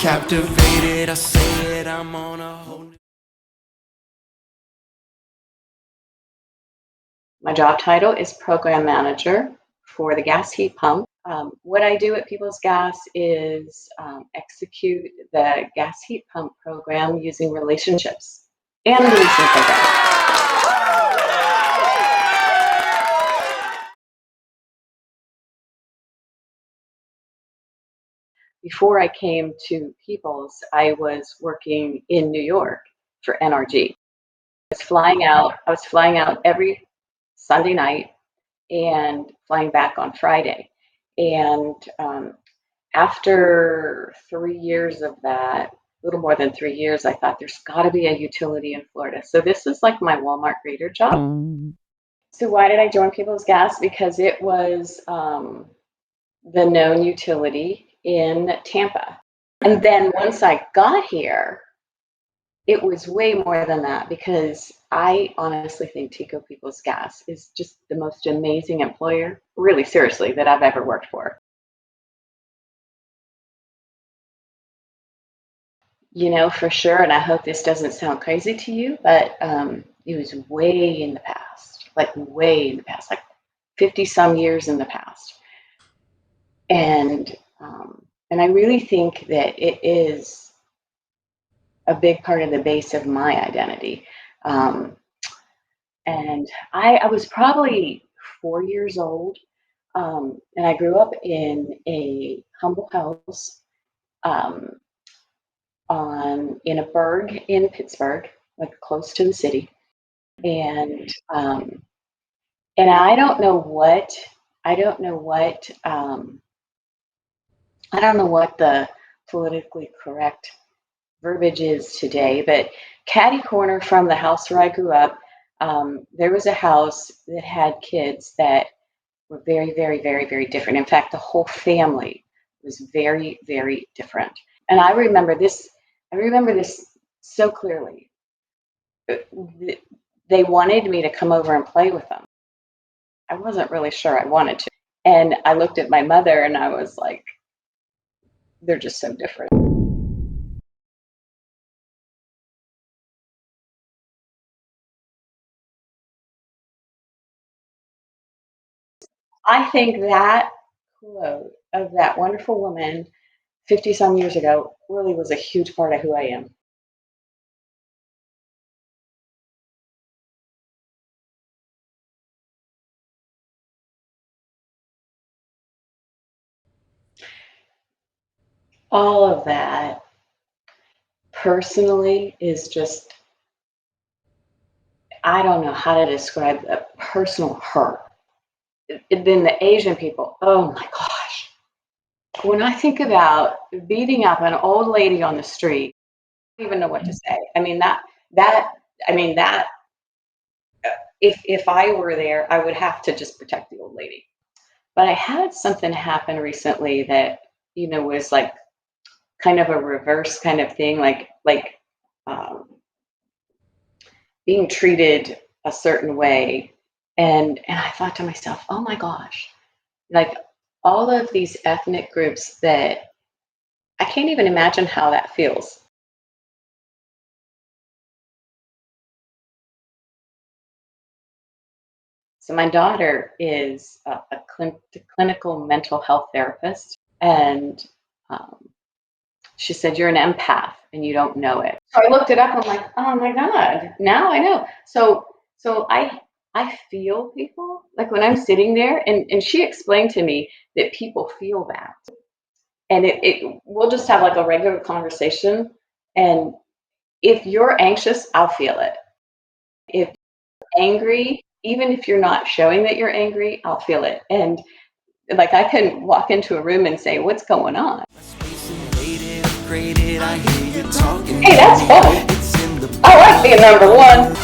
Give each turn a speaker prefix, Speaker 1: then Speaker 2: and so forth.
Speaker 1: captivated, I say it, I'm on a whole new.
Speaker 2: My job title is program manager for the gas heat pump. What I do at People's Gas is execute the gas heat pump program using relationships and the leasing program. Before I came to People's, I was working in New York for NRG. I was flying out every Sunday night and flying back on Friday. And after 3 years of that, a little more than 3 years, I thought there's got to be a utility in Florida. So this is like my Walmart grader job. So why did I join People's Gas? Because it was the known utility in Tampa. And then once I got here, it was way more than that, because I honestly think Tico People's Gas is just the most amazing employer, really seriously, that I've ever worked for. You know, for sure, and I hope this doesn't sound crazy to you, but it was way in the past, like 50 some years in the past. And I really think that it is a big part of the base of my identity. And I was probably 4 years old, and I grew up in a humble house in a burg in Pittsburgh, like close to the city. And I don't know what the politically correct verbiage is today, but catty corner from the house where I grew up, there was a house that had kids that were very, very, very, very different. In fact, the whole family was very, very different. And I remember this so clearly. They wanted me to come over and play with them. I wasn't really sure I wanted to. And I looked at my mother and I was like, they're just so different. I think that quote of that wonderful woman 50 some years ago really was a huge part of who I am. All of that personally is just, I don't know how to describe the personal hurt. Then the Asian people, oh my gosh. When I think about beating up an old lady on the street, I don't even know what to say. I mean, if I were there, I would have to just protect the old lady. But I had something happen recently that, was like kind of a reverse kind of thing, like being treated a certain way. And I thought to myself, oh my gosh, like all of these ethnic groups that I can't even imagine how that feels. So my daughter is a clinical mental health therapist, and she said, you're an empath and you don't know it. So I looked it up. I'm like, oh my God, now I know. So I feel people, like when I'm sitting there, and she explained to me that people feel that. And we'll just have like a regular conversation. And if you're anxious, I'll feel it. If you're angry, even if you're not showing that you're angry, I'll feel it. And like I can walk into a room and say, what's going on? Hey, that's fun. I like being number one.